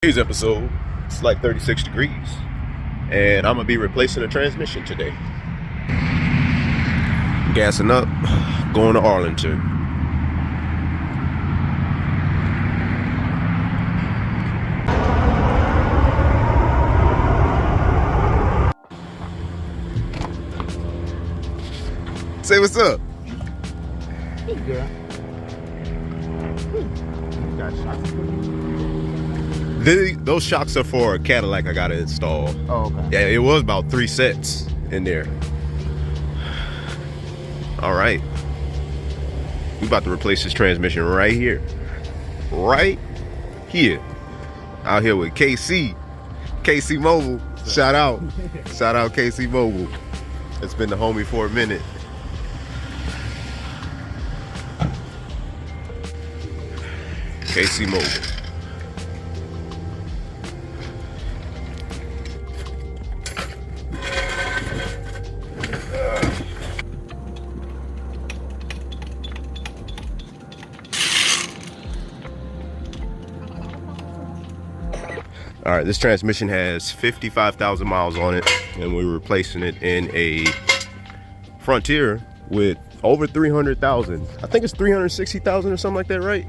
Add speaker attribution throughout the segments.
Speaker 1: Today's episode, it's like 36 degrees, and I'm gonna be replacing the transmission today. Gassing up, going to Arlington. Say what's up.
Speaker 2: Hey, girl. Got shocks.
Speaker 1: Those shocks are for a Cadillac I gotta install.
Speaker 2: Oh, okay.
Speaker 1: Yeah, it was about 3 sets in there. All right. We about to replace this transmission right here. Right here. Out here with KC Mobile. Shout out. Shout out KC Mobile. It's been the homie for a minute. KC Mobile. All right, this transmission has 55,000 miles on it, and we're replacing it in a Frontier with over 300,000. I think it's 360,000 or something like that, right?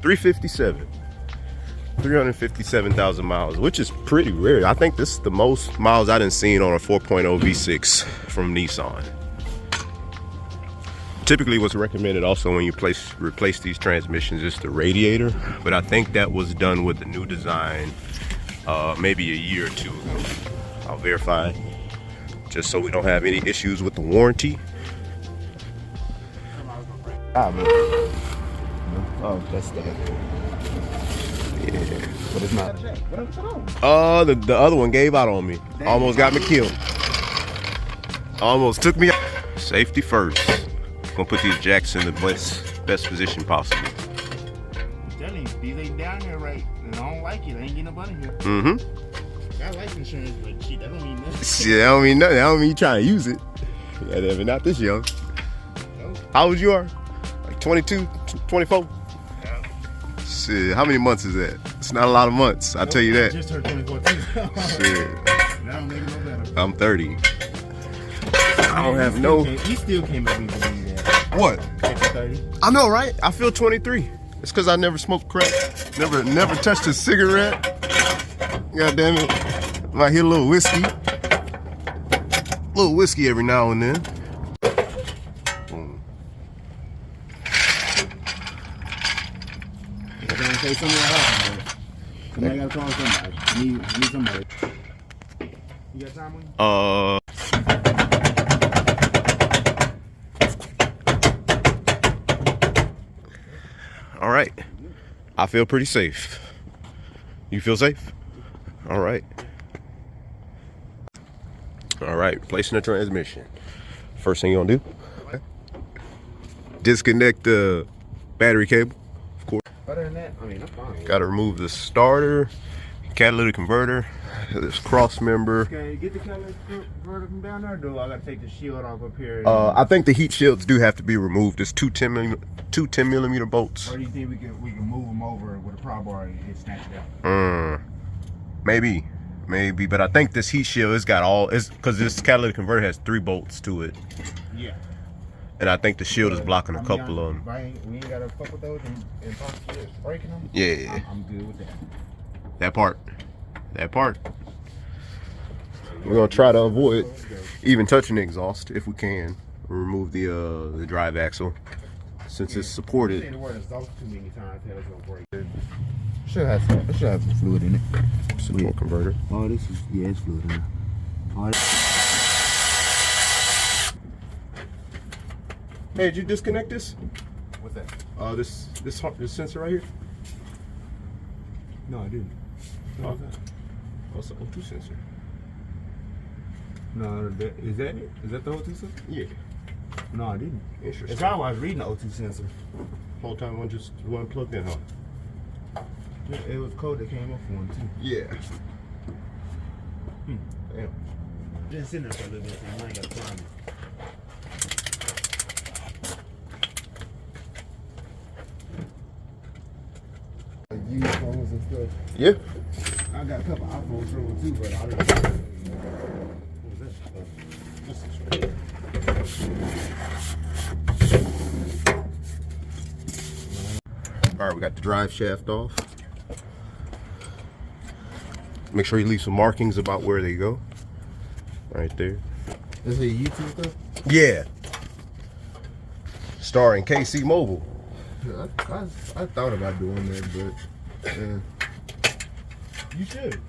Speaker 1: 357,000 miles, which is pretty rare. I think this is the most miles I done seen on a 4.0 V6 from Nissan. Typically what's recommended also when you replace these transmissions is the radiator, but I think that was done with the new design maybe a year or two ago. I'll verify, just so we don't have any issues with the warranty.
Speaker 2: Oh, that's that.
Speaker 1: Yeah.
Speaker 2: But it's not.
Speaker 1: The other one gave out on me. Almost got me killed. Almost took me out. Safety first. Gonna put these jacks in the best position possible.
Speaker 2: I'm telling you, these ain't down here right. And I don't like it. I ain't getting up under here.
Speaker 1: Mm-hmm.
Speaker 2: I got life insurance, but shit, that don't mean nothing.
Speaker 1: Shit, that don't mean nothing. That don't mean you trying to use it. Yeah, they're not this young.
Speaker 2: Nope.
Speaker 1: How old you are? Like 22, 24?
Speaker 2: Yeah.
Speaker 1: Shit, how many months is that? It's not a lot of months, I'll tell you that.
Speaker 2: I just turned 24 too.
Speaker 1: Shit.
Speaker 2: That don't make it no better.
Speaker 1: I'm 30. I don't have no...
Speaker 2: He still can't make me believe that.
Speaker 1: What?
Speaker 2: 30.
Speaker 1: I know, right? I feel 23. It's because I never smoked crack. Never touched a cigarette. God damn it. Might hit a little whiskey. A little whiskey every now and then. Boom.
Speaker 2: I'm gonna say something else. Somebody gotta call somebody. I need somebody. You got time on you?
Speaker 1: All right. I feel pretty safe. You feel safe? All right. All right, replacing the transmission. First thing you're gonna do, disconnect the battery cable, of course.
Speaker 2: Other than that, I mean, I'm fine.
Speaker 1: Gotta remove the starter, catalytic converter, this cross member.
Speaker 2: Okay, get the catalytic converter from down there, or I gotta take the shield off up here?
Speaker 1: I think the heat shields do have to be removed. It's two 10 millimeter bolts.
Speaker 2: Or do you think we can move them over with a pry bar and snatch it out?
Speaker 1: Maybe, but I think this heat shield has got all, because this catalytic converter has 3 bolts to it. Yeah. And I think the shield is blocking a couple of them.
Speaker 2: We ain't gotta fuck with those and possibly breaking them?
Speaker 1: Yeah.
Speaker 2: I'm good with that.
Speaker 1: That part. We're gonna try to avoid even touching the exhaust if we can. Remove the drive axle since it's supported.
Speaker 2: Say the word exhaust too many times, it's gonna break. It should have some fluid in it.
Speaker 1: Some more converter.
Speaker 2: Oh, this is, yeah, it's fluid in it. Oh,
Speaker 1: Hey, did you disconnect this?
Speaker 2: what's that?
Speaker 1: This sensor right here.
Speaker 2: No, I didn't.
Speaker 1: Oh, it's an O2 sensor.
Speaker 2: No, is that it? Is that the O2 sensor?
Speaker 1: Yeah.
Speaker 2: No, I didn't.
Speaker 1: Interesting.
Speaker 2: It's how I was reading the O2 sensor.
Speaker 1: Whole time one wasn't plugged in, huh?
Speaker 2: Yeah, it was code that came up for one too.
Speaker 1: Yeah. Damn.
Speaker 2: Been sitting there for a little bit, so I ain't got to find it. use phones and stuff.
Speaker 1: Yeah.
Speaker 2: I got a couple iPhones from them too, but I don't. What was that?
Speaker 1: All right, we got the drive shaft off. Make sure you leave some markings about where they go. Right there.
Speaker 2: This is YouTube stuff?
Speaker 1: Yeah. Starring KC Mobile.
Speaker 2: Yeah, I thought about doing that, but
Speaker 1: You should.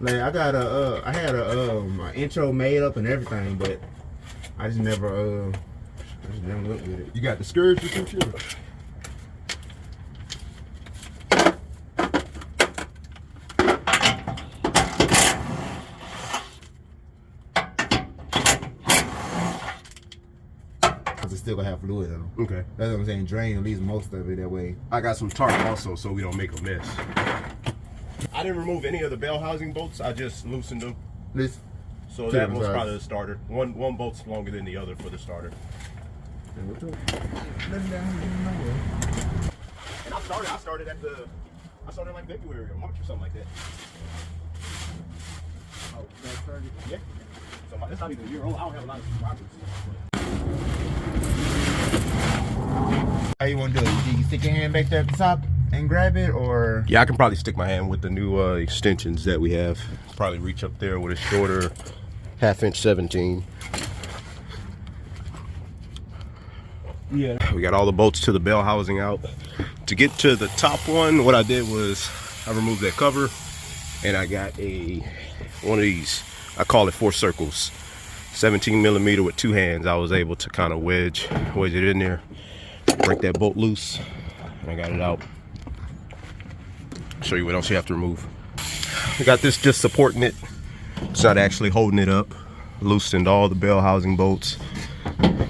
Speaker 2: like I got I had a intro made up and everything, but I just never looked with it.
Speaker 1: You got discouraged with some shit?
Speaker 2: Cause it's still gonna have fluid in them.
Speaker 1: Okay.
Speaker 2: That's what I'm saying. Drain at least most of it that way.
Speaker 1: I got some tarp also so we don't make a mess. I didn't remove any of the bell housing bolts. I just loosened them.
Speaker 2: This.
Speaker 1: So that was probably the starter. One bolt's longer than the other for the starter. And I started like February or March or something like that.
Speaker 2: Oh, that started?
Speaker 1: Yeah. So it's not even a year old. I don't have a lot of subscribers.
Speaker 2: How you want to do it? Do you stick your hand back there at the top and grab it, or?
Speaker 1: Yeah, I can probably stick my hand with the new extensions that we have. Probably reach up there with a shorter 1/2" 17.
Speaker 2: Yeah.
Speaker 1: We got all the bolts to the bell housing out. To get to the top one, what I did was I removed that cover and I got one of these. I call it 4 circles. 17mm with 2 hands. I was able to kind of wedge it in there, break that bolt loose, and I got it out. Show you what else you have to remove. I got this just supporting it. It's not actually holding it up. Loosened all the bell housing bolts.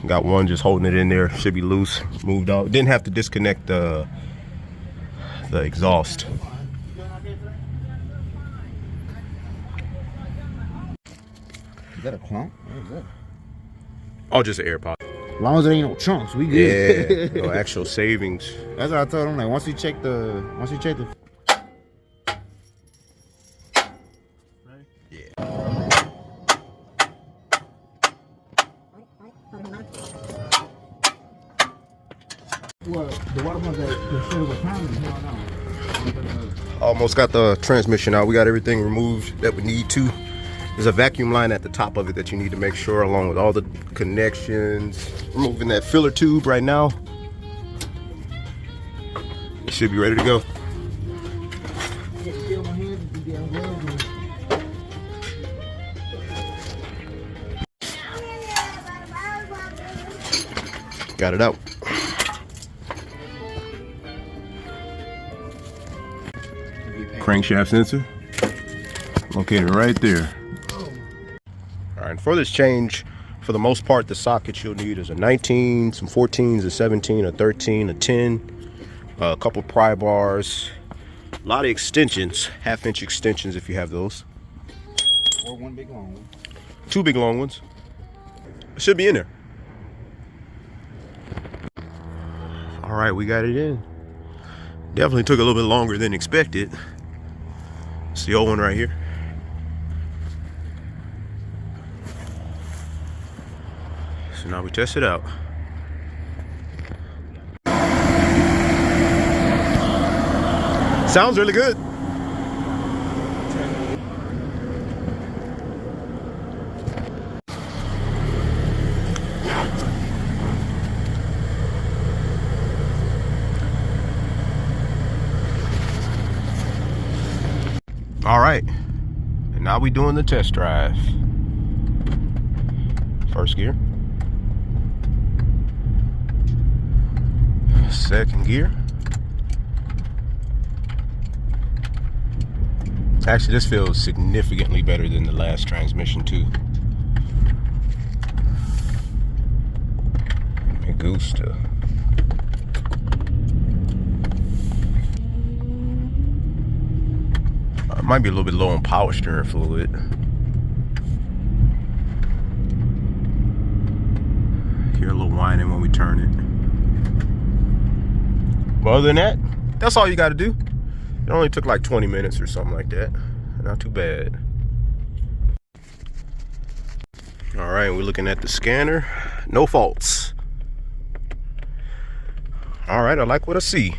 Speaker 1: Got one just holding it in there. Should be loose. Moved out. Didn't have to disconnect the exhaust.
Speaker 2: Is that a clump? What is that?
Speaker 1: Oh, just an air pocket.
Speaker 2: As long as there ain't no chunks, we good.
Speaker 1: Yeah, no actual savings.
Speaker 2: That's what I told him. Like once we check the. Well, the water pump that shows what time is now.
Speaker 1: Almost got the transmission out. We got everything removed that we need to. There's a vacuum line at the top of it that you need to make sure, along with all the connections. Removing that filler tube right now. It should be ready to go. Got it out. Crankshaft sensor located right there. All right, for this change, for the most part, the sockets you'll need is a 19, some 14s, a 17, a 13, a 10, a couple pry bars, a lot of extensions, 1/2" extensions if you have those.
Speaker 2: Or one big long one.
Speaker 1: 2 big long ones. It should be in there. All right, we got it in. Definitely took a little bit longer than expected. It's the old one right here. So now we test it out. Sounds really good. All right, and now we doing the test drive. First gear. Second gear. Actually, this feels significantly better than the last transmission too. A goose to. Might be a little bit low on power steering fluid. Hear a little whining when we turn it. But other than that, That's all you got to do. It only took like 20 minutes or something like that. Not too bad. All right, we're looking at the scanner. No faults. All right, I like what I see.